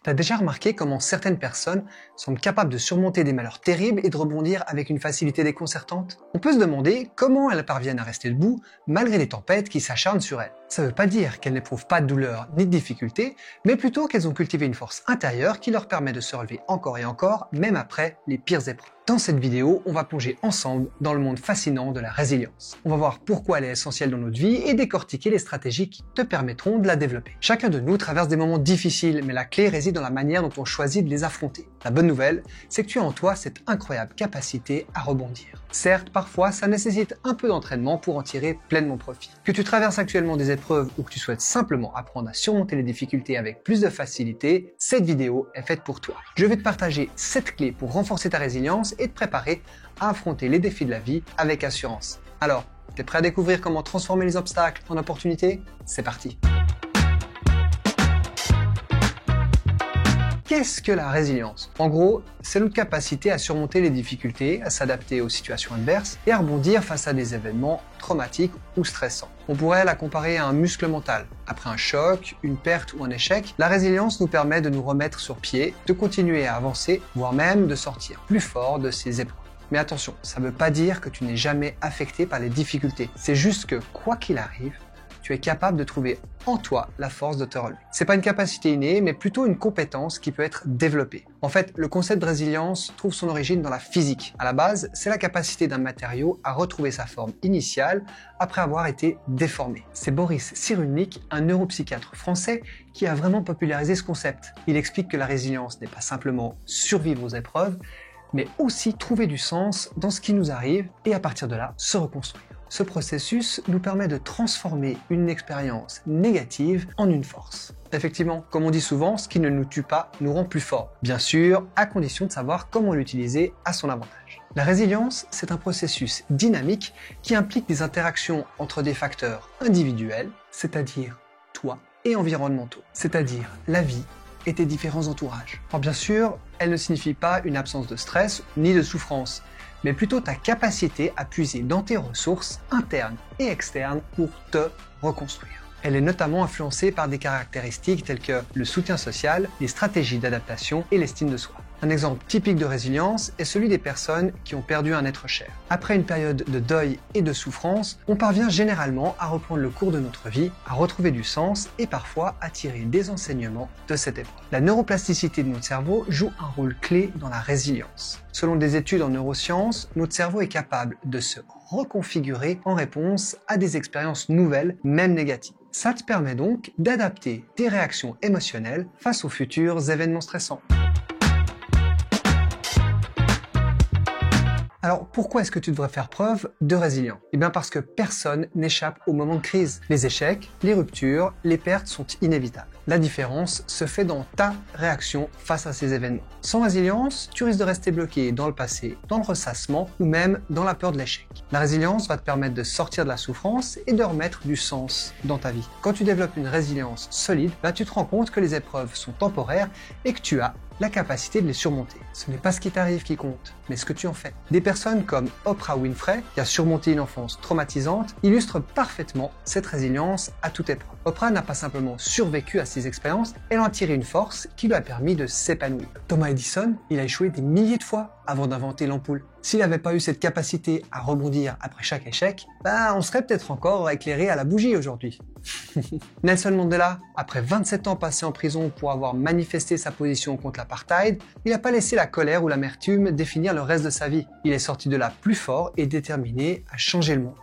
T'as déjà remarqué comment certaines personnes semblent capables de surmonter des malheurs terribles et de rebondir avec une facilité déconcertante? On peut se demander comment elles parviennent à rester debout malgré les tempêtes qui s'acharnent sur elles. Ça veut pas dire qu'elles n'éprouvent pas de douleur ni de difficulté, mais plutôt qu'elles ont cultivé une force intérieure qui leur permet de se relever encore et encore, même après les pires épreuves. Dans cette vidéo, on va plonger ensemble dans le monde fascinant de la résilience. On va voir pourquoi elle est essentielle dans notre vie et décortiquer les stratégies qui te permettront de la développer. Chacun de nous traverse des moments difficiles, mais la clé réside dans la manière dont on choisit de les affronter. La bonne nouvelle, c'est que tu as en toi cette incroyable capacité à rebondir. Certes, parfois, ça nécessite un peu d'entraînement pour en tirer pleinement profit. Que tu traverses actuellement des épreuves ou que tu souhaites simplement apprendre à surmonter les difficultés avec plus de facilité, cette vidéo est faite pour toi. Je vais te partager 7 clés pour renforcer ta résilience et te préparer à affronter les défis de la vie avec assurance. Alors, t'es prêt à découvrir comment transformer les obstacles en opportunités? C'est parti! Qu'est-ce que la résilience? En gros, c'est notre capacité à surmonter les difficultés, à s'adapter aux situations adverses et à rebondir face à des événements traumatiques ou stressants. On pourrait la comparer à un muscle mental. Après un choc, une perte ou un échec, la résilience nous permet de nous remettre sur pied, de continuer à avancer, voire même de sortir plus fort de ces épreuves. Mais attention, ça ne veut pas dire que tu n'es jamais affecté par les difficultés. C'est juste que, quoi qu'il arrive, tu es capable de trouver en toi la force de te relever. C'est pas une capacité innée, mais plutôt une compétence qui peut être développée. En fait, le concept de résilience trouve son origine dans la physique. À la base, c'est la capacité d'un matériau à retrouver sa forme initiale après avoir été déformé. C'est Boris Cyrulnik, un neuropsychiatre français, qui a vraiment popularisé ce concept. Il explique que la résilience n'est pas simplement survivre aux épreuves, mais aussi trouver du sens dans ce qui nous arrive et à partir de là, se reconstruire. Ce processus nous permet de transformer une expérience négative en une force. Effectivement, comme on dit souvent, ce qui ne nous tue pas nous rend plus forts. Bien sûr, à condition de savoir comment l'utiliser à son avantage. La résilience, c'est un processus dynamique qui implique des interactions entre des facteurs individuels, c'est-à-dire toi, et environnementaux, c'est-à-dire la vie et tes différents entourages. Alors bien sûr, elle ne signifie pas une absence de stress ni de souffrance, mais plutôt ta capacité à puiser dans tes ressources internes et externes pour te reconstruire. Elle est notamment influencée par des caractéristiques telles que le soutien social, les stratégies d'adaptation et l'estime de soi. Un exemple typique de résilience est celui des personnes qui ont perdu un être cher. Après une période de deuil et de souffrance, on parvient généralement à reprendre le cours de notre vie, à retrouver du sens et parfois à tirer des enseignements de cette épreuve. La neuroplasticité de notre cerveau joue un rôle clé dans la résilience. Selon des études en neurosciences, notre cerveau est capable de se reconfigurer en réponse à des expériences nouvelles, même négatives. Ça te permet donc d'adapter tes réactions émotionnelles face aux futurs événements stressants. Alors pourquoi est-ce que tu devrais faire preuve de résilience? Eh bien parce que personne n'échappe au moment de crise. Les échecs, les ruptures, les pertes sont inévitables. La différence se fait dans ta réaction face à ces événements. Sans résilience, tu risques de rester bloqué dans le passé, dans le ressassement ou même dans la peur de l'échec. La résilience va te permettre de sortir de la souffrance et de remettre du sens dans ta vie. Quand tu développes une résilience solide, tu te rends compte que les épreuves sont temporaires et que tu as la capacité de les surmonter. Ce n'est pas ce qui t'arrive qui compte, mais ce que tu en fais. Des personnes comme Oprah Winfrey, qui a surmonté une enfance traumatisante, illustrent parfaitement cette résilience à toute épreuve. Oprah n'a pas simplement survécu à ces expériences, elle en a tiré une force qui lui a permis de s'épanouir. Thomas Edison, il a échoué des milliers de fois avant d'inventer l'ampoule. S'il n'avait pas eu cette capacité à rebondir après chaque échec, on serait peut-être encore éclairé à la bougie aujourd'hui. Nelson Mandela, après 27 ans passés en prison pour avoir manifesté sa position contre l'apartheid, il n'a pas laissé la colère ou l'amertume définir le reste de sa vie. Il est sorti de là plus fort et déterminé à changer le monde.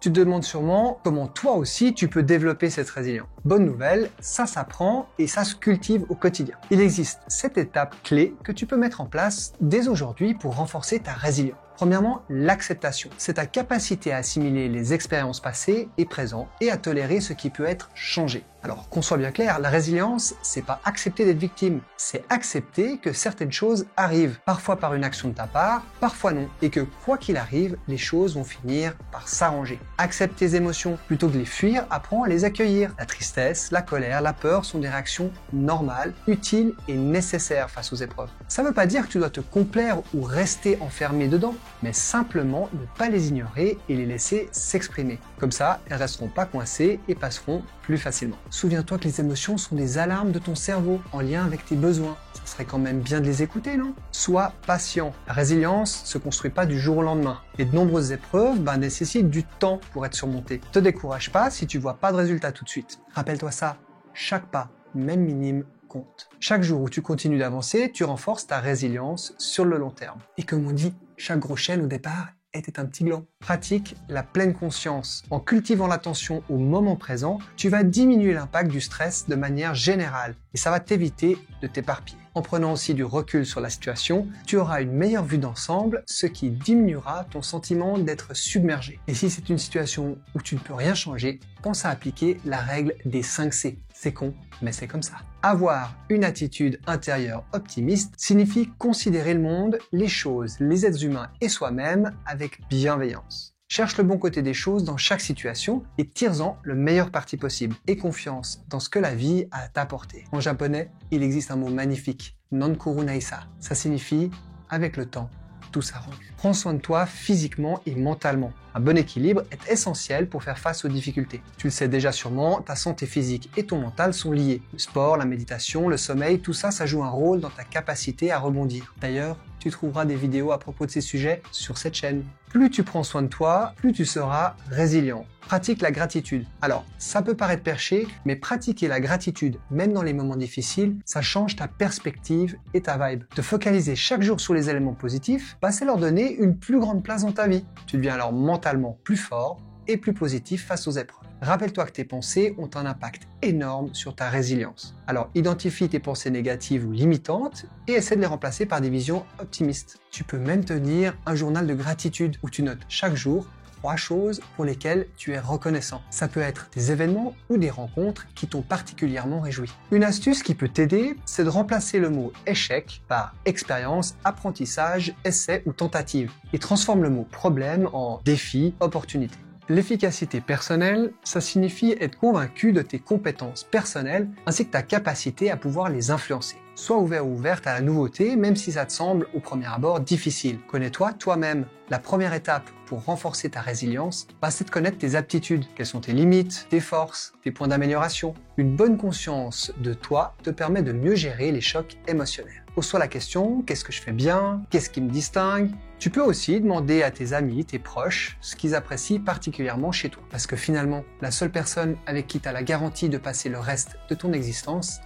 Tu te demandes sûrement comment toi aussi tu peux développer cette résilience. Bonne nouvelle, ça s'apprend et ça se cultive au quotidien. Il existe 7 étapes clés que tu peux mettre en place dès aujourd'hui pour renforcer ta résilience. Premièrement, l'acceptation. C'est ta capacité à assimiler les expériences passées et présentes et à tolérer ce qui peut être changé. Alors, qu'on soit bien clair, la résilience, c'est pas accepter d'être victime, c'est accepter que certaines choses arrivent, parfois par une action de ta part, parfois non, et que quoi qu'il arrive, les choses vont finir par s'arranger. Accepte tes émotions, plutôt que de les fuir, apprends à les accueillir. La tristesse, la colère, la peur sont des réactions normales, utiles et nécessaires face aux épreuves. Ça veut pas dire que tu dois te complaire ou rester enfermé dedans. mais simplement ne pas les ignorer et les laisser s'exprimer. Comme ça, elles resteront pas coincées et passeront plus facilement. Souviens-toi que les émotions sont des alarmes de ton cerveau en lien avec tes besoins. Ça serait quand même bien de les écouter, non? Sois patient. La résilience se construit pas du jour au lendemain. Et de nombreuses épreuves nécessitent du temps pour être surmontées. Te décourage pas si tu vois pas de résultat tout de suite. Rappelle-toi ça, chaque pas, même minime, compte. Chaque jour où tu continues d'avancer, tu renforces ta résilience sur le long terme. Et comme on dit, chaque gros chêne au départ était un petit gland. Pratique la pleine conscience. En cultivant l'attention au moment présent, tu vas diminuer l'impact du stress de manière générale et ça va t'éviter de t'éparpiller. En prenant aussi du recul sur la situation, tu auras une meilleure vue d'ensemble, ce qui diminuera ton sentiment d'être submergé. Et si c'est une situation où tu ne peux rien changer, pense à appliquer la règle des 5 C. C'est con, mais c'est comme ça. Avoir une attitude intérieure optimiste signifie considérer le monde, les choses, les êtres humains et soi-même avec bienveillance. Cherche le bon côté des choses dans chaque situation et tire-en le meilleur parti possible. Aie confiance dans ce que la vie a à t'apporter. En japonais, il existe un mot magnifique, Nankuru Naisa. Ça signifie « avec le temps, tout s'arrange ». Prends soin de toi physiquement et mentalement. Un bon équilibre est essentiel pour faire face aux difficultés. Tu le sais déjà sûrement, ta santé physique et ton mental sont liés. Le sport, la méditation, le sommeil, tout ça, ça joue un rôle dans ta capacité à rebondir. D'ailleurs, tu trouveras des vidéos à propos de ces sujets sur cette chaîne. Plus tu prends soin de toi, plus tu seras résilient. Pratique la gratitude. Alors, ça peut paraître perché, mais pratiquer la gratitude, même dans les moments difficiles, ça change ta perspective et ta vibe. Te focaliser chaque jour sur les éléments positifs, c'est leur donner une plus grande place dans ta vie. Tu deviens alors mentalement plus fort et plus positif face aux épreuves. Rappelle-toi que tes pensées ont un impact énorme sur ta résilience. Alors identifie tes pensées négatives ou limitantes et essaie de les remplacer par des visions optimistes. Tu peux même tenir un journal de gratitude où tu notes chaque jour 3 choses pour lesquelles tu es reconnaissant. Ça peut être des événements ou des rencontres qui t'ont particulièrement réjoui. Une astuce qui peut t'aider, c'est de remplacer le mot échec par expérience, apprentissage, essai ou tentative et transforme le mot problème en défi, opportunité. L'efficacité personnelle, ça signifie être convaincu de tes compétences personnelles ainsi que ta capacité à pouvoir les influencer. Sois ouvert ou ouverte à la nouveauté, même si ça te semble au premier abord difficile. Connais-toi toi-même. La première étape pour renforcer ta résilience, c'est de connaître tes aptitudes. Quelles sont tes limites, tes forces, tes points d'amélioration. Une bonne conscience de toi te permet de mieux gérer les chocs émotionnels. Pose-toi la question, qu'est-ce que je fais bien? Qu'est-ce qui me distingue? Tu peux aussi demander à tes amis, tes proches, ce qu'ils apprécient particulièrement chez toi. Parce que finalement, la seule personne avec qui tu as la garantie de passer le reste de ton existence,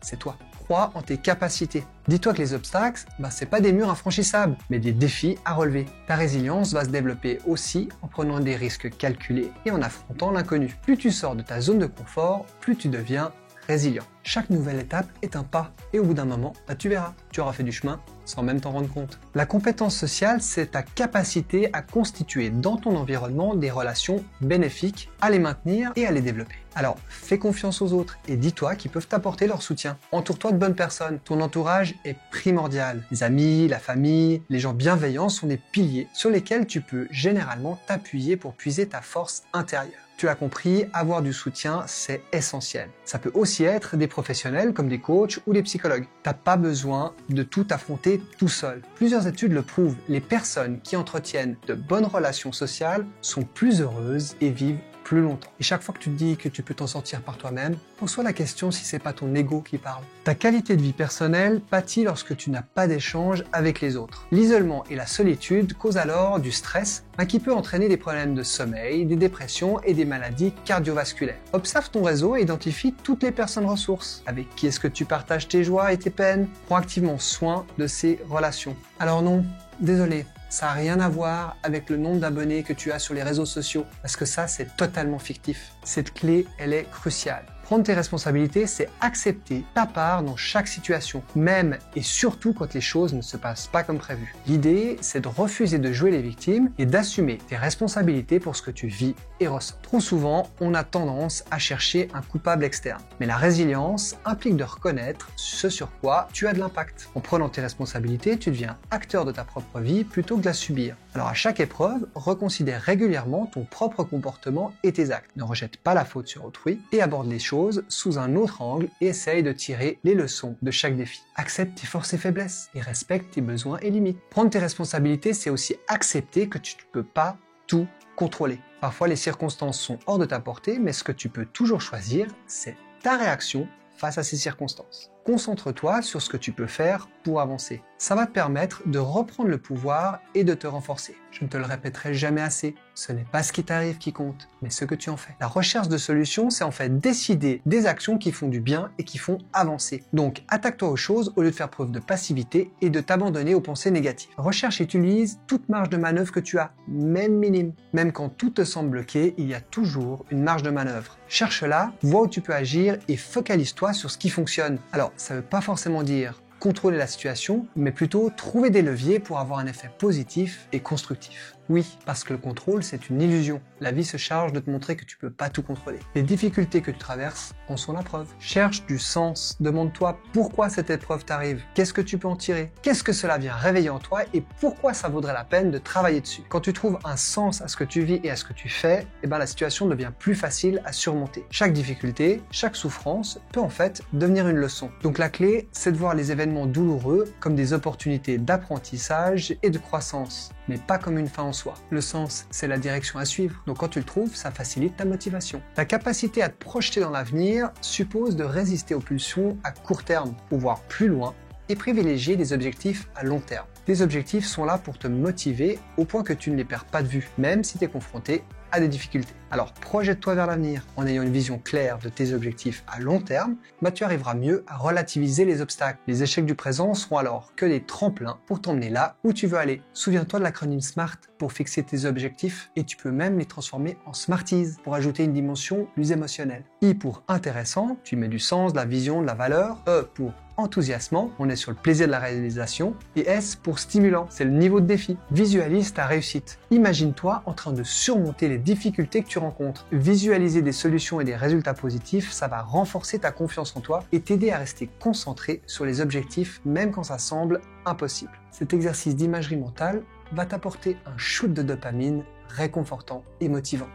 c'est toi. Crois en tes capacités. Dis-toi que les obstacles, c'est pas des murs infranchissables, mais des défis à relever. Ta résilience va se développer aussi en prenant des risques calculés et en affrontant l'inconnu. Plus tu sors de ta zone de confort, plus tu deviens résilient. Chaque nouvelle étape est un pas et au bout d'un moment, tu verras, tu auras fait du chemin sans même t'en rendre compte. La compétence sociale, c'est ta capacité à constituer dans ton environnement des relations bénéfiques, à les maintenir et à les développer. Alors, fais confiance aux autres et dis-toi qu'ils peuvent t'apporter leur soutien. Entoure-toi de bonnes personnes. Ton entourage est primordial. Les amis, la famille, les gens bienveillants sont des piliers sur lesquels tu peux généralement t'appuyer pour puiser ta force intérieure. Tu as compris, avoir du soutien, c'est essentiel. Ça peut aussi être des professionnels comme des coachs ou des psychologues. T'as pas besoin de tout affronter tout seul. Plusieurs études le prouvent, les personnes qui entretiennent de bonnes relations sociales sont plus heureuses et vivent plus longtemps. Et chaque fois que tu te dis que tu peux t'en sortir par toi-même, pose-toi la question si c'est pas ton ego qui parle. Ta qualité de vie personnelle pâtit lorsque tu n'as pas d'échange avec les autres. L'isolement et la solitude causent alors du stress qui peut entraîner des problèmes de sommeil, des dépressions et des maladies cardiovasculaires. Observe ton réseau et identifie toutes les personnes ressources. Avec qui est-ce que tu partages tes joies et tes peines? Prends activement soin de ces relations. Alors non, désolé. Ça n'a rien à voir avec le nombre d'abonnés que tu as sur les réseaux sociaux, parce que ça, c'est totalement fictif. Cette clé, elle est cruciale. Prendre tes responsabilités, c'est accepter ta part dans chaque situation, même et surtout quand les choses ne se passent pas comme prévu. L'idée, c'est de refuser de jouer les victimes et d'assumer tes responsabilités pour ce que tu vis et ressens. Trop souvent, on a tendance à chercher un coupable externe. Mais la résilience implique de reconnaître ce sur quoi tu as de l'impact. En prenant tes responsabilités, tu deviens acteur de ta propre vie plutôt que de la subir. Alors à chaque épreuve, reconsidère régulièrement ton propre comportement et tes actes. Ne rejette pas la faute sur autrui et aborde les choses sous un autre angle et essaye de tirer les leçons de chaque défi. Accepte tes forces et faiblesses et respecte tes besoins et limites. Prendre tes responsabilités, c'est aussi accepter que tu ne peux pas tout contrôler. Parfois, les circonstances sont hors de ta portée, mais ce que tu peux toujours choisir, c'est ta réaction face à ces circonstances. Concentre-toi sur ce que tu peux faire pour avancer. Ça va te permettre de reprendre le pouvoir et de te renforcer. Je ne te le répéterai jamais assez, ce n'est pas ce qui t'arrive qui compte, mais ce que tu en fais. La recherche de solutions, c'est en fait décider des actions qui font du bien et qui font avancer. Donc, attaque-toi aux choses au lieu de faire preuve de passivité et de t'abandonner aux pensées négatives. Recherche et utilise toute marge de manœuvre que tu as, même minime. Même quand tout te semble bloqué, il y a toujours une marge de manœuvre. Cherche-la, vois où tu peux agir et focalise-toi sur ce qui fonctionne. Alors, ça ne veut pas forcément dire contrôler la situation, mais plutôt trouver des leviers pour avoir un effet positif et constructif. Oui, parce que le contrôle, c'est une illusion. La vie se charge de te montrer que tu peux pas tout contrôler. Les difficultés que tu traverses en sont la preuve. Cherche du sens. Demande-toi pourquoi cette épreuve t'arrive. Qu'est-ce que tu peux en tirer? Qu'est-ce que cela vient réveiller en toi et pourquoi ça vaudrait la peine de travailler dessus? Quand tu trouves un sens à ce que tu vis et à ce que tu fais, la situation devient plus facile à surmonter. Chaque difficulté, chaque souffrance peut en fait devenir une leçon. Donc la clé, c'est de voir les événements douloureux comme des opportunités d'apprentissage et de croissance, mais pas comme une fin en soi. Le sens, c'est la direction à suivre. Donc quand tu le trouves, ça facilite ta motivation. Ta capacité à te projeter dans l'avenir suppose de résister aux pulsions à court terme pour voir plus loin et privilégier des objectifs à long terme. Tes objectifs sont là pour te motiver au point que tu ne les perds pas de vue, même si tu es confronté à des difficultés. Alors projette-toi vers l'avenir en ayant une vision claire de tes objectifs à long terme, tu arriveras mieux à relativiser les obstacles. Les échecs du présent seront alors que des tremplins pour t'emmener là où tu veux aller. Souviens-toi de l'acronyme SMART pour fixer tes objectifs et tu peux même les transformer en SMARTIES pour ajouter une dimension plus émotionnelle. I pour intéressant, tu mets du sens, de la vision, de la valeur. E pour enthousiasmant, on est sur le plaisir de la réalisation. Et S pour stimulant, c'est le niveau de défi. Visualise ta réussite. Imagine-toi en train de surmonter les difficultés que tu rencontres. Visualiser des solutions et des résultats positifs, ça va renforcer ta confiance en toi et t'aider à rester concentré sur les objectifs même quand ça semble impossible. Cet exercice d'imagerie mentale va t'apporter un shoot de dopamine réconfortant et motivant.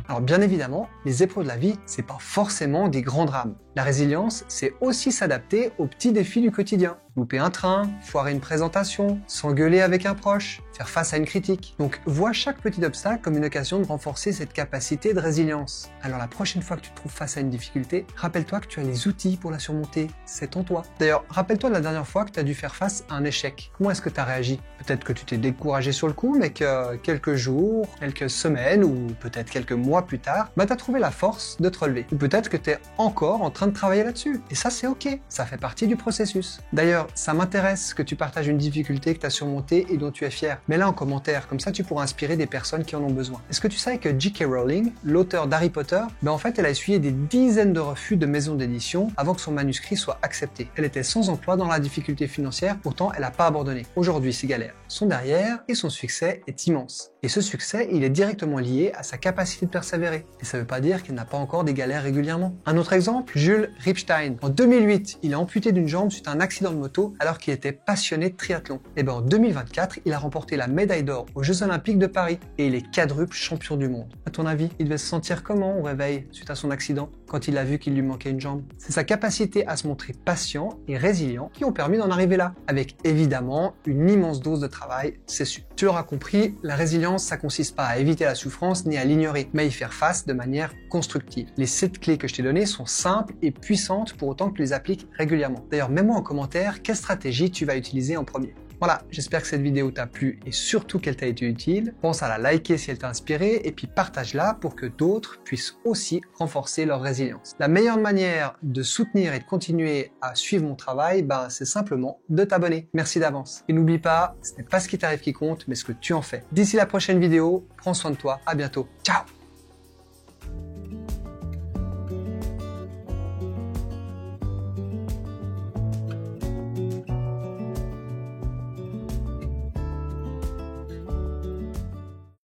Alors bien évidemment, les épreuves de la vie, c'est pas forcément des grands drames. La résilience, c'est aussi s'adapter aux petits défis du quotidien. Louper un train, foirer une présentation, s'engueuler avec un proche, faire face à une critique. Donc vois chaque petit obstacle comme une occasion de renforcer cette capacité de résilience. Alors la prochaine fois que tu te trouves face à une difficulté, rappelle-toi que tu as les outils pour la surmonter. C'est en toi. D'ailleurs, rappelle-toi de la dernière fois que tu as dû faire face à un échec. Comment est-ce que tu as réagi? Peut-être que tu t'es découragé sur le coup, mais que quelques jours, quelques semaines ou peut-être quelques mois plus tard, tu as trouvé la force de te relever. Ou peut-être que tu es encore en train de travailler là-dessus. Et ça, c'est ok. Ça fait partie du processus. D'ailleurs, ça m'intéresse que tu partages une difficulté que tu as surmontée et dont tu es fier. Mets-la en commentaire, comme ça tu pourras inspirer des personnes qui en ont besoin. Est-ce que tu savais que J.K. Rowling, l'auteur d'Harry Potter, en fait elle a essuyé des dizaines de refus de maisons d'édition avant que son manuscrit soit accepté. Elle était sans emploi dans la difficulté financière, pourtant elle n'a pas abandonné. Aujourd'hui ses galères sont derrière et son succès est immense. Et ce succès, il est directement lié à sa capacité de persévérer. Et ça ne veut pas dire qu'elle n'a pas encore des galères régulièrement. Un autre exemple, Jules Ripstein. En 2008, il est amputé d'une jambe suite à un accident de moto alors qu'il était passionné de triathlon. Et en 2024, il a remporté la médaille d'or aux Jeux Olympiques de Paris et il est quadruple champion du monde. À ton avis, il devait se sentir comment au réveil suite à son accident quand il a vu qu'il lui manquait une jambe? C'est sa capacité à se montrer patient et résilient qui ont permis d'en arriver là, avec évidemment une immense dose de travail, c'est sûr. Tu l'auras compris, la résilience, ça consiste pas à éviter la souffrance ni à l'ignorer, mais à y faire face de manière constructive. Les 7 clés que je t'ai données sont simples et puissantes pour autant que tu les appliques régulièrement. D'ailleurs, mets-moi en commentaire quelle stratégie tu vas utiliser en premier. Voilà, j'espère que cette vidéo t'a plu et surtout qu'elle t'a été utile. Pense à la liker si elle t'a inspiré et puis partage-la pour que d'autres puissent aussi renforcer leur résilience. La meilleure manière de soutenir et de continuer à suivre mon travail, c'est simplement de t'abonner. Merci d'avance. Et n'oublie pas, ce n'est pas ce qui t'arrive qui compte, mais ce que tu en fais. D'ici la prochaine vidéo, prends soin de toi. À bientôt. Ciao!